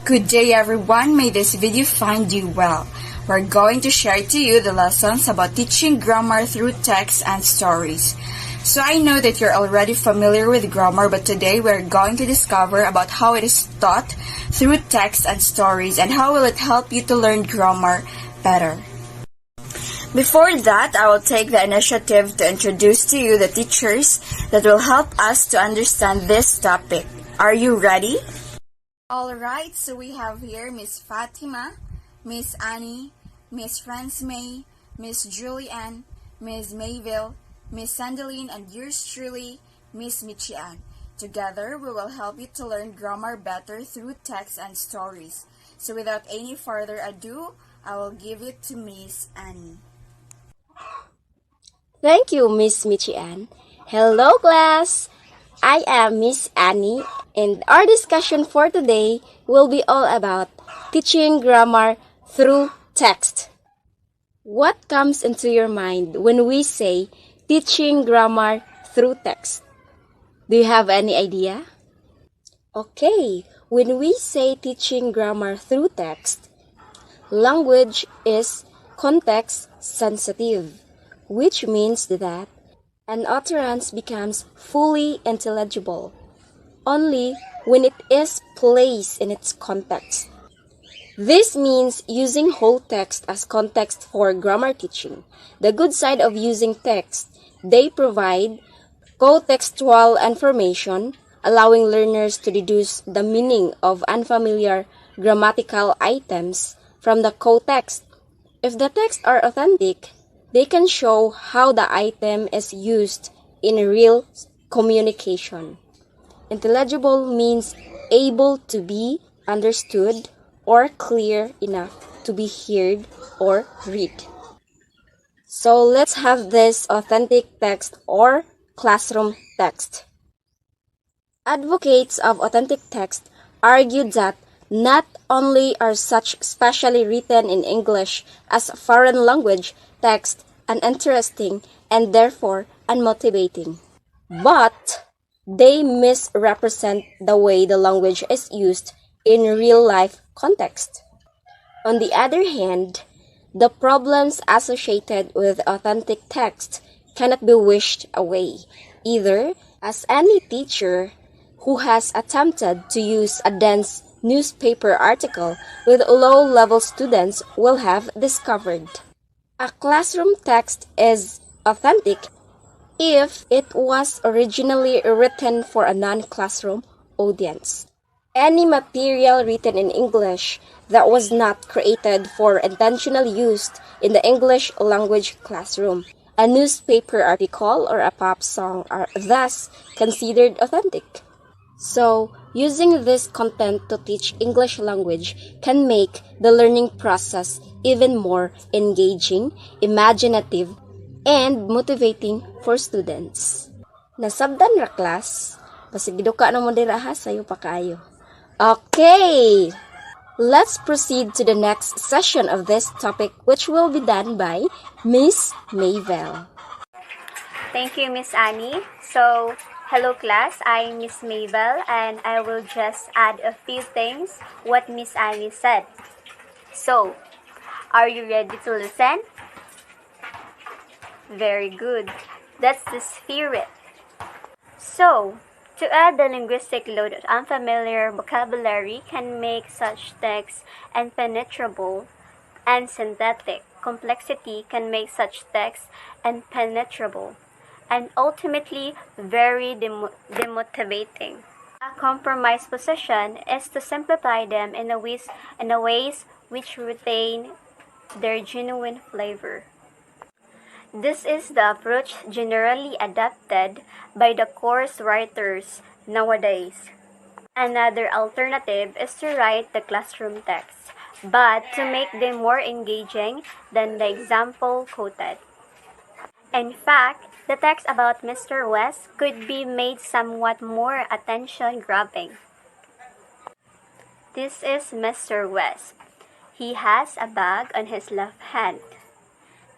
Good day everyone, may this video find you well. We're going to share to you the lessons about teaching grammar through text and stories. So I know that you're already familiar with grammar, but today we're going to discover about how it is taught through text and stories and how will it help you to learn grammar better. Before that, I will take the initiative to introduce to you the teachers that will help us to understand this topic. Are you ready? Alright, so we have here Miss Fatima, Miss Annie, Miss Franz May, Miss Julianne, Miss Mayville, Miss Sandeline, and yours truly, Miss Michian. Together, we will help you to learn grammar better through text and stories. So without any further ado, I will give it to Miss Annie. Thank you, Miss Michian. Hello, class! I am Miss Annie, and our discussion for today will be all about teaching grammar through text. What comes into your mind when we say teaching grammar through text? Do you have any idea? Okay, when we say teaching grammar through text, language is context sensitive, which means that an utterance becomes fully intelligible only when it is placed in its context. This means using whole text as context for grammar teaching. The good side of using text, they provide contextual information, allowing learners to deduce the meaning of unfamiliar grammatical items from the context. If the texts are authentic, they can show how the item is used in real communication. Intelligible means able to be understood or clear enough to be heard or read. So let's have this authentic text or classroom text. Advocates of authentic text argued that not only are such specially written in English as foreign language text uninteresting and therefore unmotivating, but they misrepresent the way the language is used in real-life context. On the other hand, the problems associated with authentic text cannot be wished away, either, as any teacher who has attempted to use a dense newspaper article with low-level students will have discovered. A classroom text is authentic if it was originally written for a non-classroom audience. Any material written in English that was not created for intentional use in the English language classroom, a newspaper article or a pop song are thus considered authentic. So, using this content to teach English language can make the learning process even more engaging, imaginative, and motivating for students. Nasabdan ra class? Pasigiduka na mo dira ha, sayo pa kayo. Okay! Let's proceed to the next session of this topic, which will be done by Miss Mayville. Thank you, Miss Annie. So, hello class, I'm Miss Mabel and I will just add a few things what Miss Annie said. So, are you ready to listen? Very good. That's the spirit. So, to add the linguistic load of unfamiliar vocabulary can make such text impenetrable and synthetic. Complexity can make such text impenetrable and ultimately very demotivating. A compromise position is to simplify them in a ways which retain their genuine flavor. This is the approach generally adopted by the course writers nowadays. Another alternative is to write the classroom text, but to make them more engaging than the example quoted. In fact, the text about Mr. West could be made somewhat more attention-grabbing. This is Mr. West. He has a bag on his left hand.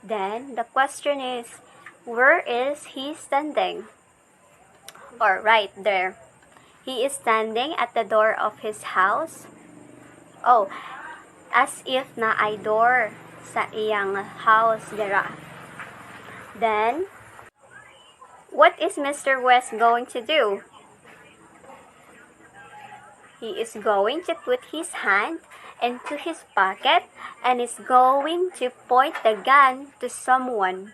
Then, the question is, where is he standing? Or right there. He is standing at the door of his house. Oh, as if na ay door sa iyang house dira. Then, what is Mr. West going to do? He is going to put his hand into his pocket and is going to point the gun to someone.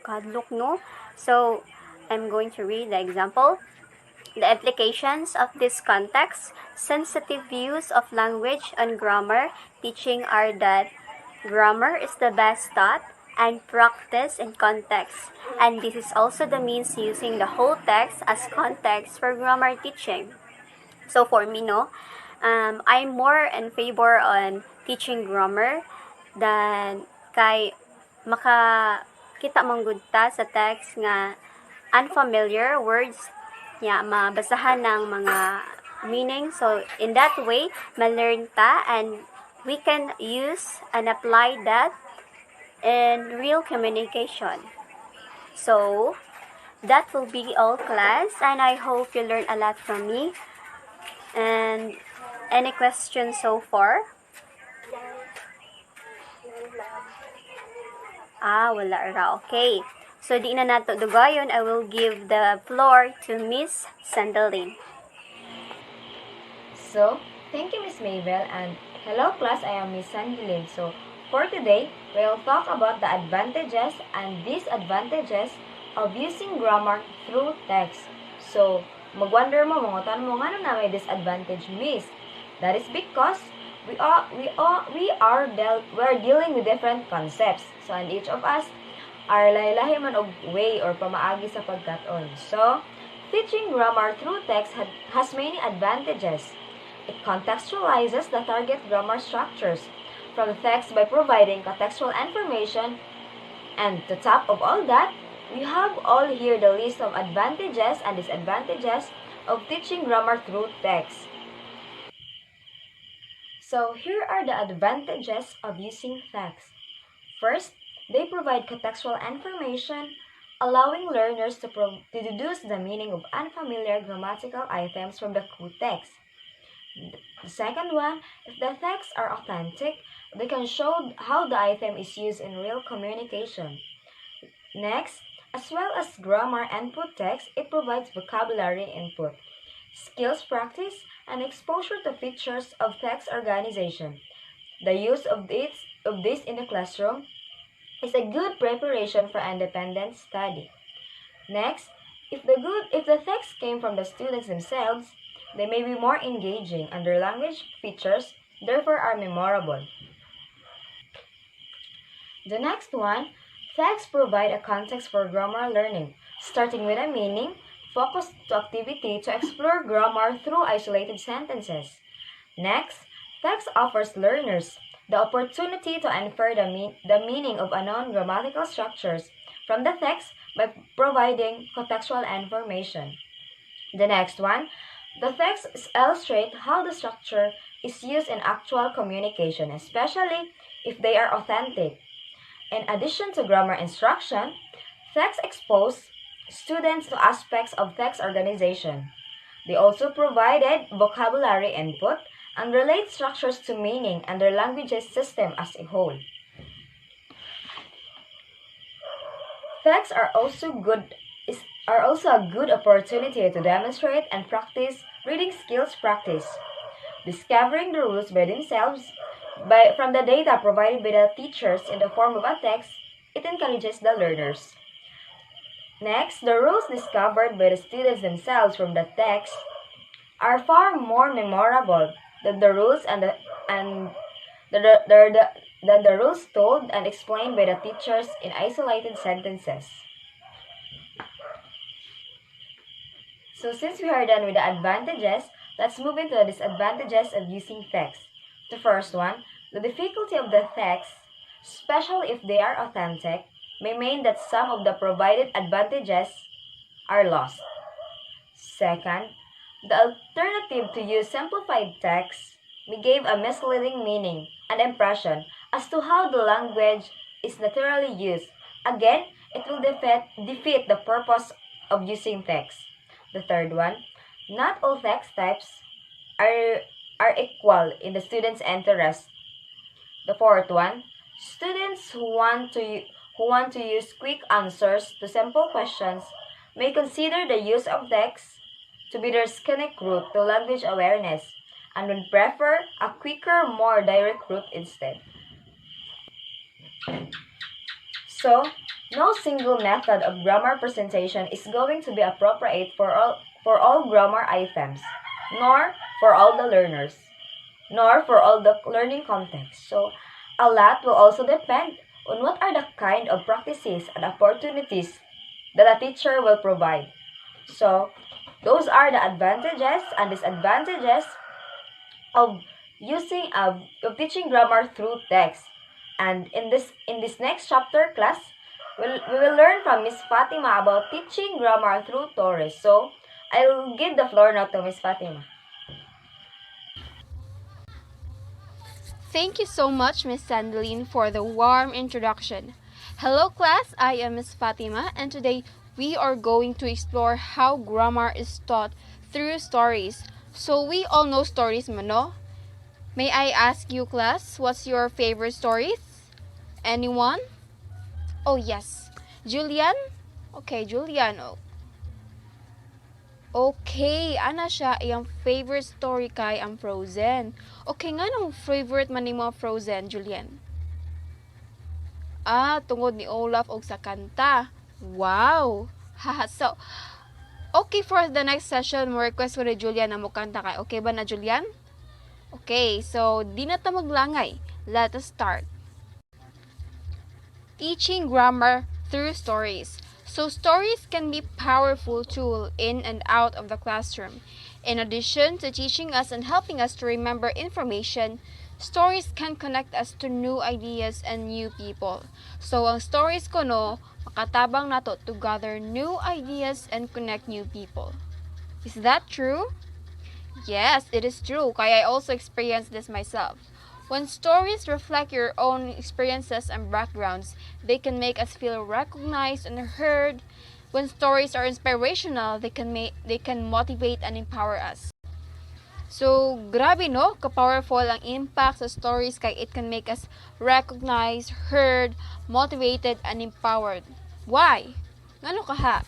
God, look, no? So, I'm going to read the example. The implications of this context, sensitive views of language and grammar teaching are that grammar is the best taught and practiced in context, and this is also the means using the whole text as context for grammar teaching. So for me, no, I'm more in favor on teaching grammar than kay makakita mong good ta sa text nga unfamiliar words ya mabasahan ng mga meaning. So in that way, ma-learn ta and we can use and apply that in real communication. So that will be all, class, and I hope you learn a lot from me. And any questions so far? Wala ra. Okay. So, di na nato dugayon. I will give the floor to Miss Sandaline. So, thank you, Miss Mabel, and hello class, I am Miss Sandaline. So, for today, we will talk about the advantages and disadvantages of using grammar through text. So, mag-wonder mo, mangutan mo, ano na may disadvantage, Miss? That is because we are dealing with different concepts. So, and each of us are lahi-lahi man og way or pamaagi sa pagkat-on. So, teaching grammar through text has many advantages. It contextualizes the target grammar structures from the text by providing contextual information. And to top of all that, we have all here the list of advantages and disadvantages of teaching grammar through text. So here are the advantages of using text. First, they provide contextual information, allowing learners to deduce the meaning of unfamiliar grammatical items from the clue text. The second one, if the texts are authentic, they can show how the item is used in real communication. Next, as well as grammar input text, it provides vocabulary input, skills practice, and exposure to features of text organization. The use of this in the classroom is a good preparation for independent study. Next, if the text came from the students themselves, they may be more engaging and their language features therefore are memorable. The next one, texts provide a context for grammar learning, starting with a meaning, focused to activity to explore grammar through isolated sentences. Next, text offers learners the opportunity to infer the meaning of unknown grammatical structures from the text by providing contextual information. The next one, the texts illustrate how the structure is used in actual communication, especially if they are authentic. In addition to grammar instruction, texts expose students to aspects of text organization. They also provided vocabulary input and relate structures to meaning and their language's system as a whole. Texts are also a good opportunity to demonstrate and practice reading skills practice. Discovering the rules by themselves from the data provided by the teachers in the form of a text, it encourages the learners. Next, the rules discovered by the students themselves from the text are far more memorable than the rules the rules told and explained by the teachers in isolated sentences. So since we are done with the advantages, let's move into the disadvantages of using text. The first one, the difficulty of the text, especially if they are authentic, may mean that some of the provided advantages are lost. Second, the alternative to use simplified text may give a misleading meaning and impression as to how the language is naturally used. Again, it will defeat the purpose of using text. The third one, not all text types are are equal in the student's interest. The fourth one, students who want to use quick answers to simple questions may consider the use of text to be their scenic route to language awareness and would prefer a quicker, more direct route instead. So, no single method of grammar presentation is going to be appropriate for all grammar items, nor for all the learners, nor for all the learning contexts. So, a lot will also depend on what are the kind of practices and opportunities that a teacher will provide. So, those are the advantages and disadvantages of of teaching grammar through text. And in this next chapter class, we will learn from Miss Fatima about teaching grammar through Torres. So, I'll give the floor now to Miss Fatima. Thank you so much, Miss Sandeline, for the warm introduction. Hello, class. I am Miss Fatima, and today we are going to explore how grammar is taught through stories. So we all know stories, no? May I ask you, class, what's your favorite stories? Anyone? Oh, yes. Julian? Okay, Julian. Okay, ana siya iyang favorite story kay ang Frozen. Okay nga nung favorite man nimo Frozen, Julian? Tungod ni Olaf og sa kanta. Wow! Haha, so, okay, for the next session, mo request ko ni Julian na mo kanta kay. Okay ba na, Julian? Okay, so, di na ta maglangay. Let us start. Teaching grammar through stories. So stories can be a powerful tool in and out of the classroom. In addition to teaching us and helping us to remember information, stories can connect us to new ideas and new people. So ang stories ko no, makatabang nato to gather new ideas and connect new people. Is that true? Yes, it is true, kaya I also experienced this myself. When stories reflect your own experiences and backgrounds, they can make us feel recognized and heard. When stories are inspirational, they can motivate and empower us. So, grabe no, ka-powerful ang impact sa stories kay it can make us recognized, heard, motivated, and empowered. Why? Ngano kaha?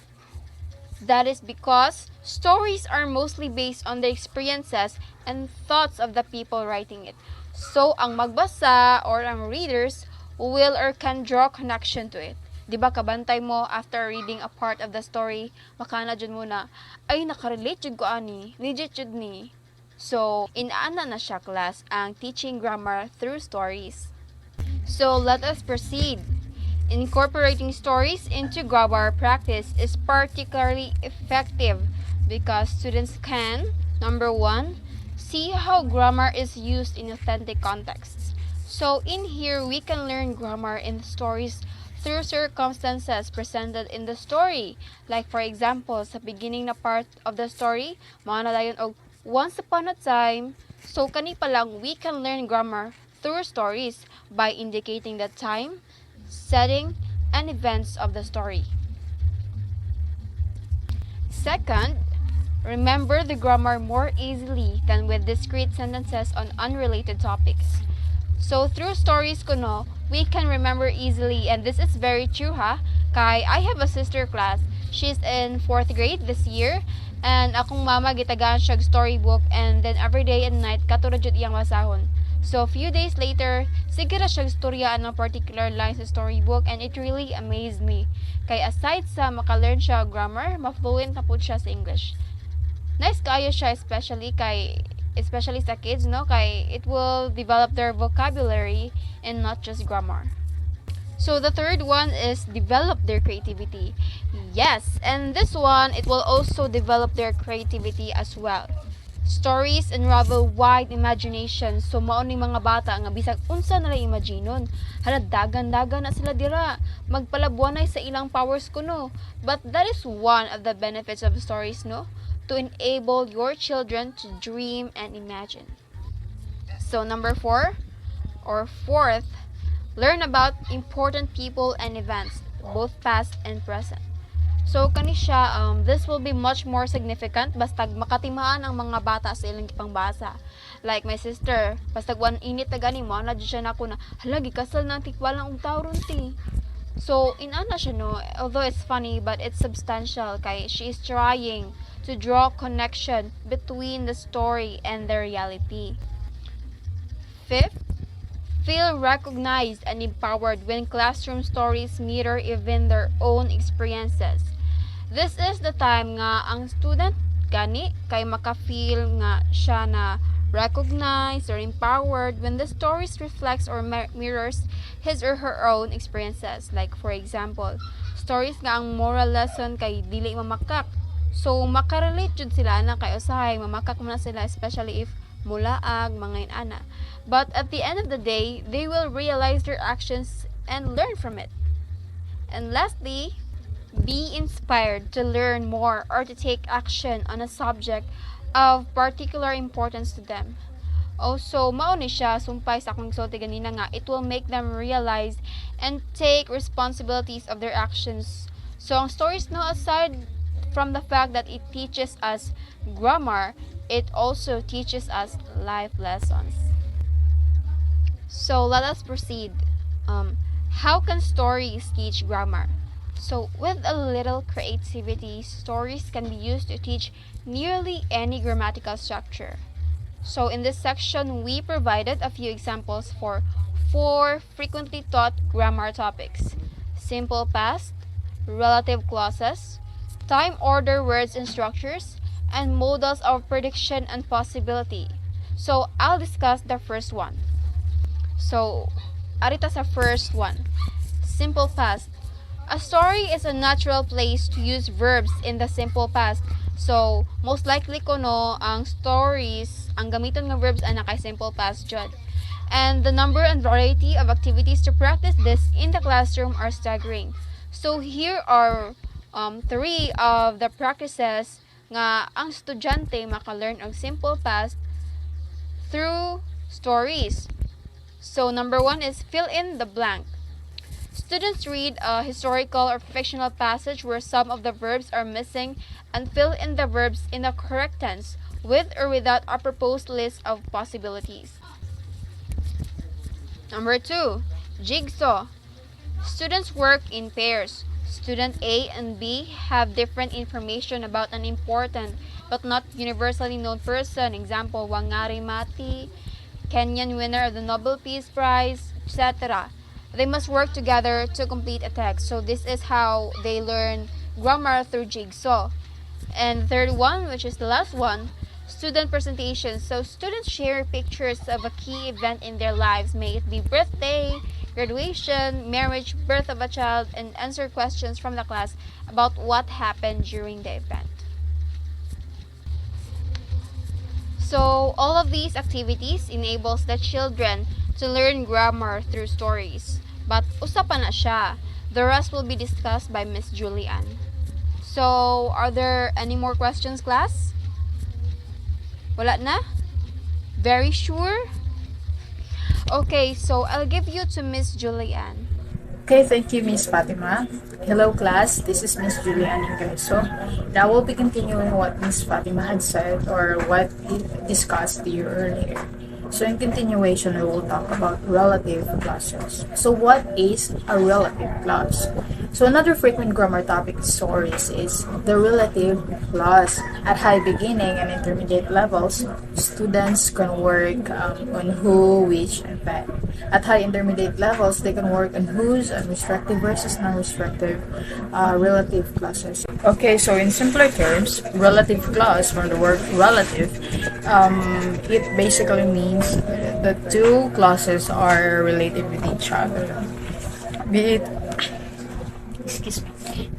That is because stories are mostly based on the experiences and thoughts of the people writing it. So, ang magbasa or ang readers will or can draw connection to it. Di ba kabantay mo after reading a part of the story, makana jud mo na, ay nakarelate jud ko ani, legit jud ni. So, inaana na siya class ang teaching grammar through stories. So, let us proceed. Incorporating stories into grammar practice is particularly effective because students can, number 1, see how grammar is used in authentic contexts. So in here, we can learn grammar in stories through circumstances presented in the story. Like for example, sa beginning na part of the story, mga nadayon og once upon a time. So kani pa lang, we can learn grammar through stories by indicating the time, setting, and events of the story. Second, remember the grammar more easily than with discrete sentences on unrelated topics. So through stories kuno, we can remember easily, and this is very true ha. Kay I have a sister class. She's in 4th grade this year, and akong mama gitagaan siya storybook, and then every day and night katulad jud iyang masahon. So a few days later, sige ra siya storyaan ng particular lines sa storybook, and it really amazed me. Kay aside sa maka-learn siya grammar, ma-fluent na pud siya sa English. Nice kaayo siya especially sa kids, no? Kay it will develop their vocabulary and not just grammar. So the third one is develop their creativity. Yes, and this one, it will also develop their creativity as well. Stories unravel wide imagination, so mao ni mga bata nga bisag unsa na lang imaginon. Hala dagan-dagan na sila dira. Magpalabuanay sa ilang powers kuno. But that is one of the benefits of stories, no? To enable your children to dream and imagine. So number 4 or fourth, learn about important people and events, both past and present. So kani siya, this will be much more significant basta makatimaan ang mga bata sa ilang pangbasa. Like my sister, basta wan init na gani mo, na siya na ako na, halagi kasal na tikwalang og tawron ti. So inana siya no, although it's funny but it's substantial kay she is trying to draw connection between the story and the reality. Fifth, feel recognized and empowered when classroom stories mirror even their own experiences. This is the time nga ang student gani kay maka-feel nga siya na recognized or empowered when the stories reflects or mirrors his or her own experiences. Like for example, stories nga ang moral lesson kay dili mamakak. So makarelate jud sila na kay usahay mamakak man sila, especially if mulaag mga inana. But at the end of the day, they will realize their actions and learn from it. And lastly, be inspired to learn more or to take action on a subject of particular importance to them. Also, mao ni siya sumpay sa akong sulti ganina nga, it will make them realize and take responsibilities of their actions. So ang stories no, aside from the fact that it teaches us grammar, it also teaches us life lessons. So let us proceed. How can stories teach grammar? So with a little creativity, stories can be used to teach nearly any grammatical structure. So in this section, we provided a few examples for 4 frequently taught grammar topics: simple past, relative clauses, time order words and structures, and modals of prediction and possibility. So I'll discuss the first one. So arita sa first one, simple past. A story is a natural place to use verbs in the simple past. So most likely ko no, ang stories, ang gamiton ng verbs ay nakay simple past jud. And the number and variety of activities to practice this in the classroom are staggering. So here are 3 of the practices nga ang estudyante maka-learn og simple past through stories. So number 1 is fill in the blank. Students read a historical or fictional passage where some of the verbs are missing and fill in the verbs in the correct tense with or without a proposed list of possibilities. Number 2, jigsaw. Students work in pairs. Student A and B have different information about an important but not universally known person. Example, Wangari Maathai, Kenyan winner of the Nobel Peace Prize, etc. They must work together to complete a text. So this is how they learn grammar through jigsaw. And the third one, which is the last one, student presentations. So students share pictures of a key event in their lives, may it be birthday, graduation, marriage, birth of a child, and answer questions from the class about what happened during the event. So all of these activities enables the children to learn grammar through stories. But usapan na siya. The rest will be discussed by Miss Julian. So, are there any more questions, class? Wala na? Very sure? Okay, so I'll give you to Miss Julian. Okay, thank you, Miss Fatima. Hello, class. This is Miss Julian Ingreso. Now we'll be continuing what Miss Fatima had said or what we discussed to you earlier. So in continuation, we will talk about relative clauses. So what is a relative clause? So another frequent grammar topic in stories is the relative clause. At high beginning and intermediate levels, students can work on who, which, and when. At high intermediate levels, they can work on whose and restrictive versus non-restrictive relative clauses. Okay, so in simpler terms, relative clause from the word relative, it basically means the two clauses are related with each other. Be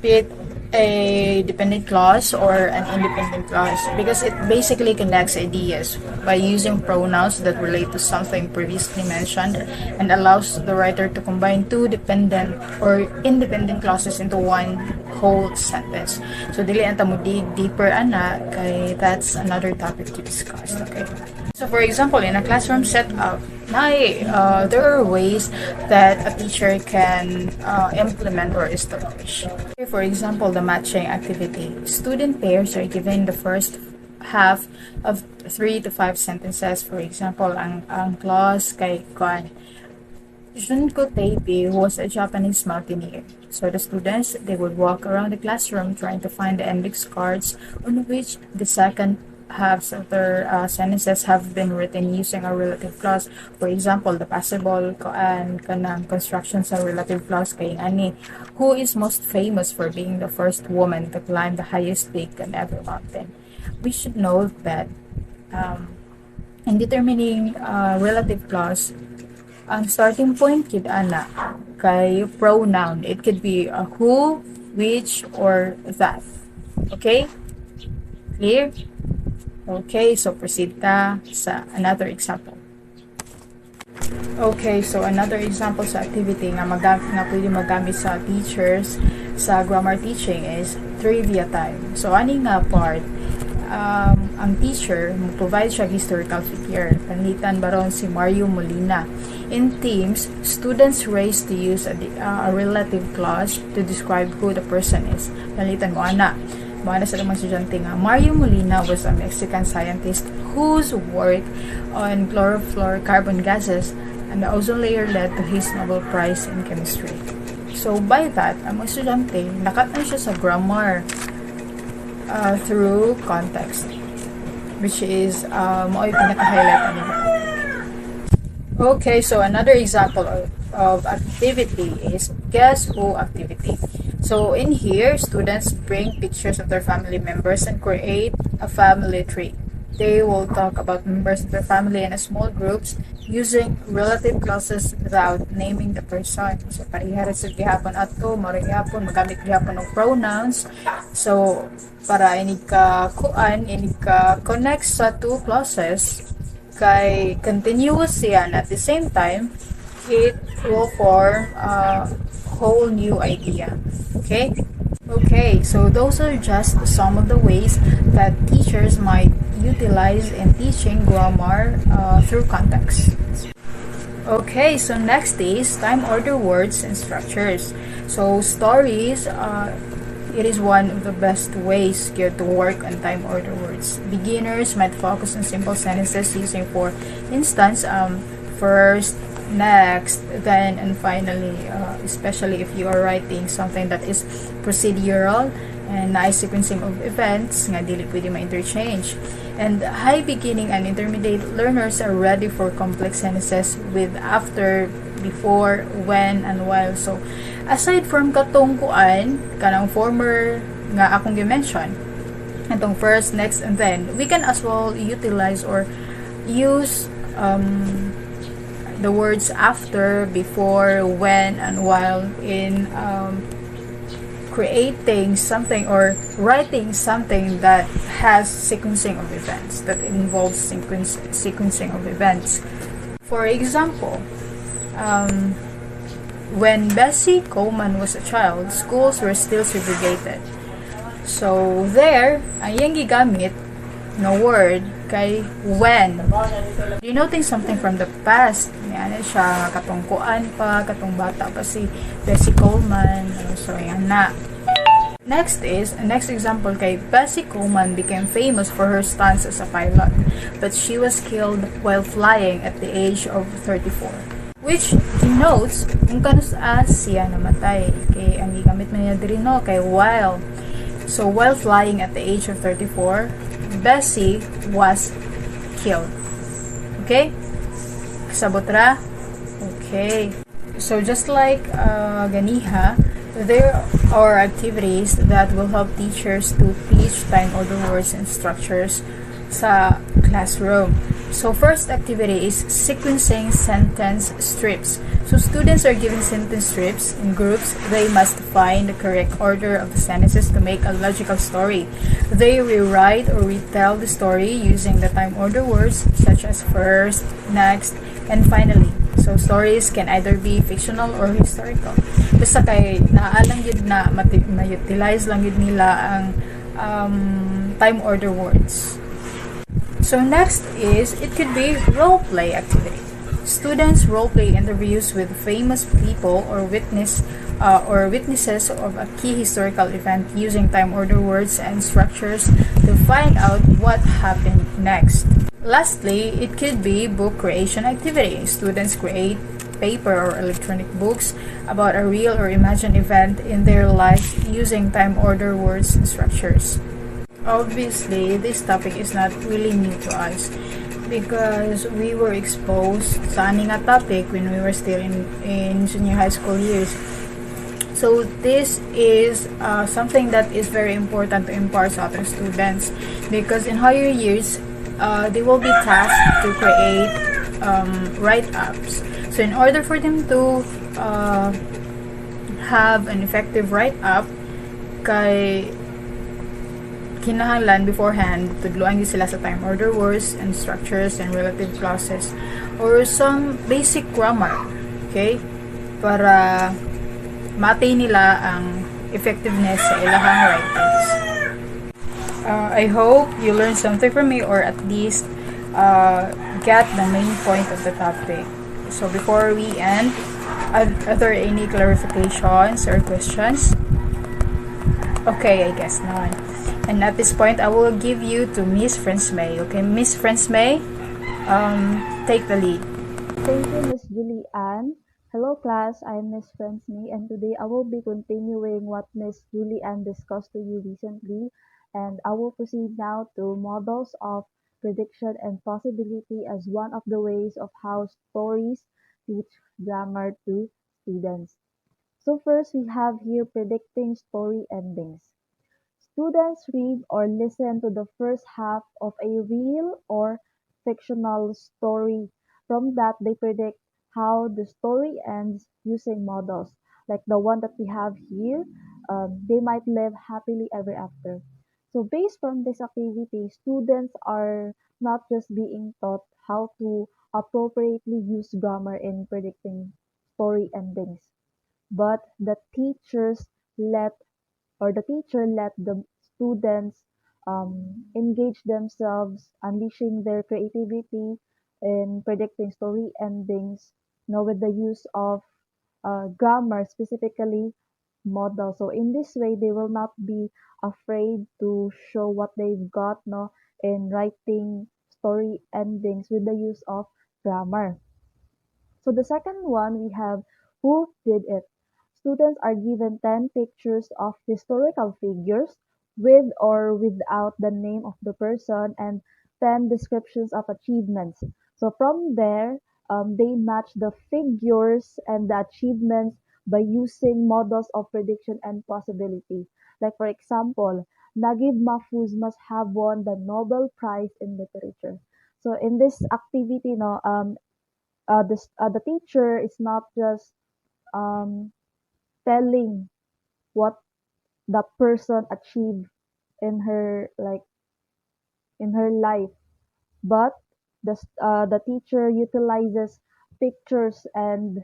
it a dependent clause or an independent clause, because it basically connects ideas by using pronouns that relate to something previously mentioned and allows the writer to combine two dependent or independent clauses into one whole sentence. So dili anta mo dig deeper ana kay that's another topic to discuss. Okay. So for example, in a classroom setup, There are ways that a teacher can implement or establish. For example, the matching activity. Student pairs are given the first half of 3 to 5 sentences. For example, ang clause kay Kwan Junko Taipei, who was a Japanese mountaineer. So the students, they would walk around the classroom trying to find the index cards on which the second halves of their sentences have been written using a relative clause. For example, the possible and kanang constructions of relative clause kay ani, who is most famous for being the first woman to climb the highest peak on every mountain. We should note that in determining relative clause, ang starting point kid ana kay pronoun. It could be a who, which, or that. Okay? Clear? Okay, so proceed ta sa another example. Okay, so another example sa activity nga pwede magamit sa teachers sa grammar teaching is trivia time. So ani nga part, ang teacher mag-provide siya historical figure. Panlitan baron si Mario Molina. In teams, students race to use a relative clause to describe who the person is. Panlitan mo ana. Mga sa mga estudyante nga, Mario Molina was a Mexican scientist whose work on chlorofluorocarbon gases and the ozone layer led to his Nobel Prize in Chemistry. So by that, ang mga estudyante, nakatan siya sa grammar through context, which is mo ay pinaka-highlight nila. Okay, so another example of activity is guess who activity. So in here, students bring pictures of their family members and create a family tree. They will talk about members of their family in a small groups using relative clauses without naming the person. So parihara sa gihapon ato, mara gihapon magamit gihapon ng pronouns. So para inig ka connect sa two clauses kay continuous yan, at the same time it will form a whole new idea. Okay, so those are just some of the ways that teachers might utilize in teaching grammar through context. Okay, so next is time order words and structures. So stories, it is one of the best ways to work on time order words. Beginners might focus on simple sentences using, for instance, first, next, then, and finally, especially if you are writing something that is procedural and nice sequencing of events nga dili pwede ma-interchange. And high, beginning, and intermediate learners are ready for complex sentences with after, before, when, and while. So aside from katong kuan kanang former nga akong gi-mention, itong first, next, and then, we can as well utilize or use the words after, before, when, and while in creating something or writing something that has sequencing of events, that involves sequencing of events. For example, when Bessie Coleman was a child, schools were still segregated. So there, ang iyang gigamit na word kay when, denoting something from the past. Yan siya, katungkuan pa, katong bata pa si Bessie Coleman. So yan na. Next example kay Bessie Coleman became famous for her stunts as a pilot, but she was killed while flying at the age of 34. Which denotes kung kanus siya namatay. Kay ang gigamit man niya diri no kay while. So while flying at the age of 34, Bessie was killed. Okay? Kasabot ra? Okay. So just like ganiha, there are activities that will help teachers to teach time order words and structures sa classroom. So first activity is sequencing sentence strips. So students are given sentence strips in groups. They must find the correct order of the sentences to make a logical story. They rewrite or retell the story using the time order words such as first, next, and finally. So stories can either be fictional or historical. Basta kay naalang yun na ma-utilize lang yun nila ang time order words. So next is, it could be role play activity. Students role-play interviews with famous people or witnesses of a key historical event using time order words and structures to find out what happened next. Lastly, it could be book creation activity. Students create paper or electronic books about a real or imagined event in their lives using time order words and structures. Obviously, this topic is not really new to us because we were exposed sa aning nga topic when we were still in junior high school years. So this is something that is very important to impart sa other students because in higher years, they will be tasked to create write-ups. So in order for them to have an effective write-up, kay kinahanglan beforehand tudloan gyud sila sa time order words and structures and relative clauses or some basic grammar, okay, para matay nila ang effectiveness sa ilahang writings. I hope you learned something from me or at least get the main point of the topic. So before we end, are there any clarifications or questions? Okay, I guess not. And at this point, I will give you to Miss May. Okay, Miss May, take the lead. Thank you, Miss Julie Ann. Hello, class. I'm Miss May, and today I will be continuing what Miss Julie Ann discussed to you recently, and I will proceed now to models of prediction and possibility as one of the ways of how stories teach grammar to students. So first, we have here predicting story endings. Students read or listen to the first half of a real or fictional story. From that, they predict how the story ends using models. Like the one that we have here, they might live happily ever after. So, based on this activity, students are not just being taught how to appropriately use grammar in predicting story endings, but let the teacher let the students engage themselves, unleashing their creativity in predicting story endings, with the use of grammar, specifically model. So in this way, they will not be afraid to show what they've got, no, in writing story endings with the use of grammar. So the second one, we have who did it. Students are given 10 pictures of historical figures with or without the name of the person and 10 descriptions of achievements. So from there, they match the figures and the achievements by using models of prediction and possibility. Like for example, Naguib Mahfouz must have won the Nobel Prize in Literature. So in this activity, the teacher is not just um, telling what the person achieved in her in her life, but the teacher utilizes pictures and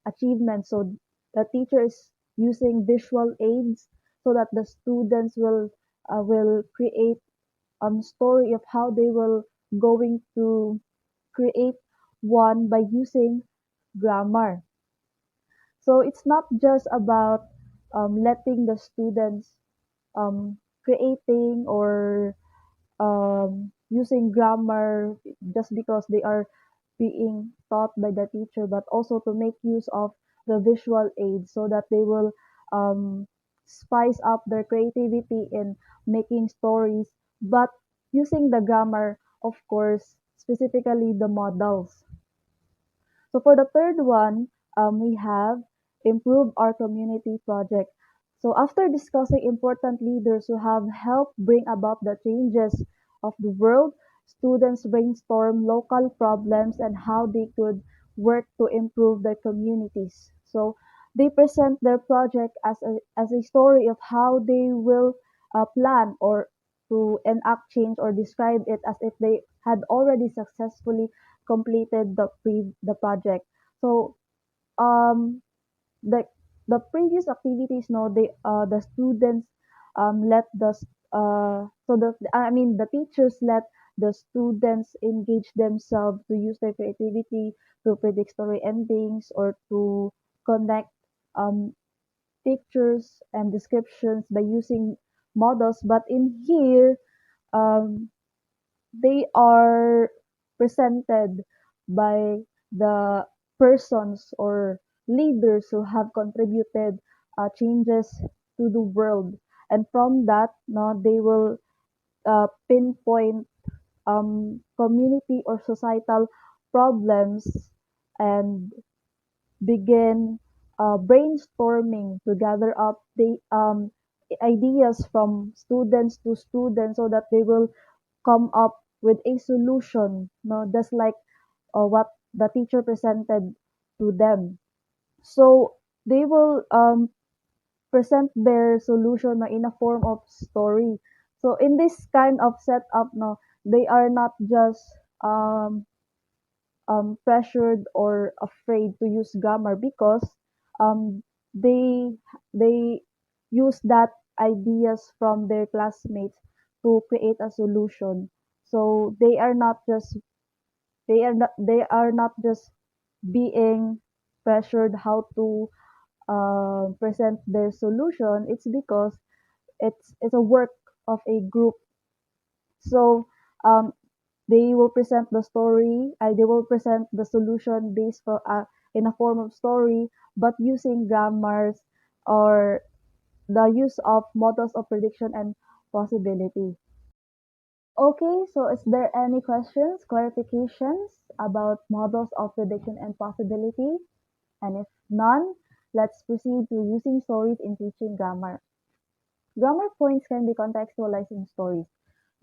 achievements. So the teacher is using visual aids so that the students will create story of how they will going to create one by using grammar. So it's not just about letting the students creating or using grammar just because they are being taught by the teacher, but also to make use of the visual aids so that they will um, spice up their creativity in making stories, but using the grammar, of course, specifically the models. So for the third one, we have improve our community project. So after discussing important leaders who have helped bring about the changes of the world, students brainstorm local problems and how they could work to improve their communities. So they present their project as a story of how they will plan or to enact change or describe it as if they had already successfully completed the project. So the the previous activities, no, they the students let the s- so the I mean the teachers let the students engage themselves to use their creativity to predict story endings or to connect um, pictures and descriptions by using models. But in here, um, they are presented by the persons or leaders who have contributed changes to the world. And from that, no, they will pinpoint community or societal problems and begin brainstorming to gather up the ideas from students to students so that they will come up with a solution, no, just like what the teacher presented to them. So they will present their solution na in a form of story. So in this kind of setup, no, they are not just um, pressured or afraid to use grammar because um, they they use that ideas from their classmates to create a solution. So they are not just being pressured how to present their solution. It's because it's a work of a group. So um, they will present the story. They will present the solution based in a form of story, but using grammars or the use of models of prediction and possibility. Okay, so is there any questions, clarifications about models of prediction and possibility? And if none, let's proceed to using stories in teaching grammar. Grammar points can be contextualized in stories,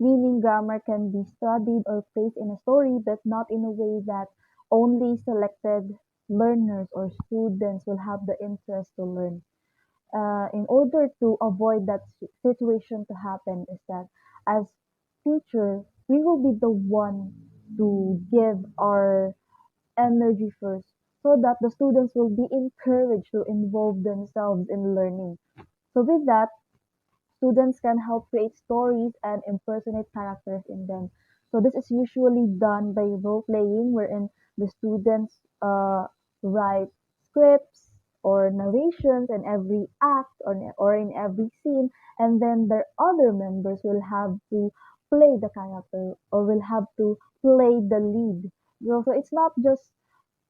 meaning grammar can be studied or placed in a story, but not in a way that only selected learners or students will have the interest to learn. In order to avoid that situation to happen, is that as teacher, we will be the one to give our energy first so that the students will be encouraged to involve themselves in learning. So with that, students can help create stories and impersonate characters in them. So this is usually done by role playing, wherein the students write scripts or narrations in every act or in every scene, and then their other members will have to play the character or will have to play the lead. So it's not just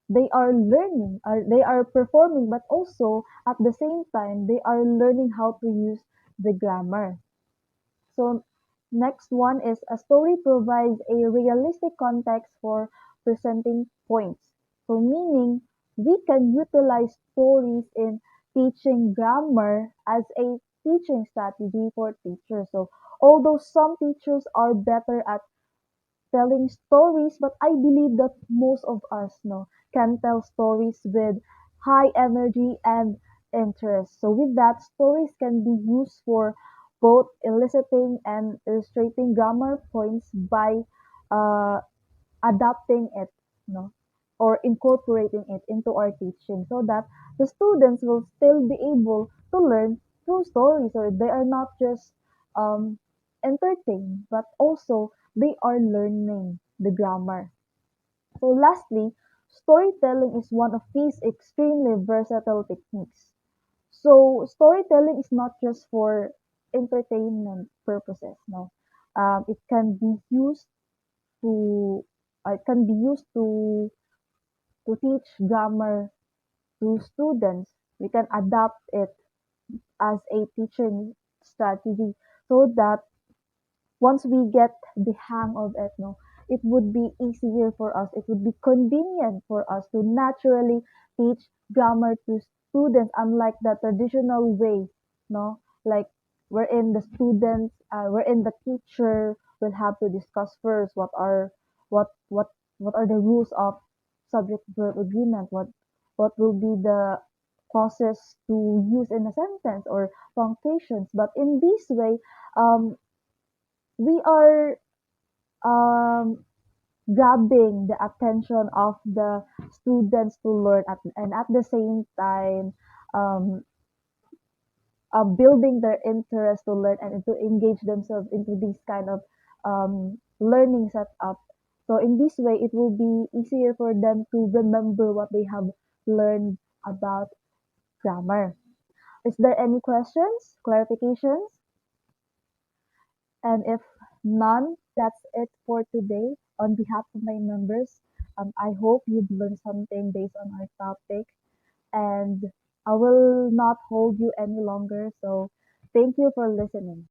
they are learning or they are performing, but also at the same time they are learning how to use the grammar. So next one is a story provides a realistic context for presenting points. So meaning we can utilize stories in teaching grammar as a teaching strategy for teachers. So although some teachers are better at telling stories, but I believe that most of us know can tell stories with high energy and interest. So with that, stories can be used for both eliciting and illustrating grammar points by uh, adapting it, no, or incorporating it into our teaching so that the students will still be able to learn through stories or they are not just um, entertained but also they are learning the grammar. So lastly, storytelling is one of these extremely versatile techniques. So storytelling is not just for entertainment purposes, no. It can be used to it can be used to teach grammar to students. We can adapt it as a teaching strategy so that once we get the hang of it, no, it would be easier for us. It would be convenient for us to naturally teach grammar to students, unlike the traditional way, no, like wherein wherein the teacher will have to discuss first what what what are the rules of subject verb agreement, what will be the clauses to use in a sentence or punctuations. But in this way, um, we are um, grabbing the attention of the students to learn and at the same time um, building their interest to learn and to engage themselves into these kind of learning set up. So in this way, it will be easier for them to remember what they have learned about grammar. Is there any questions, clarifications? And if none, that's it for today. On behalf of my members, I hope you've learned something based on our topic, and I will not hold you any longer. So thank you for listening.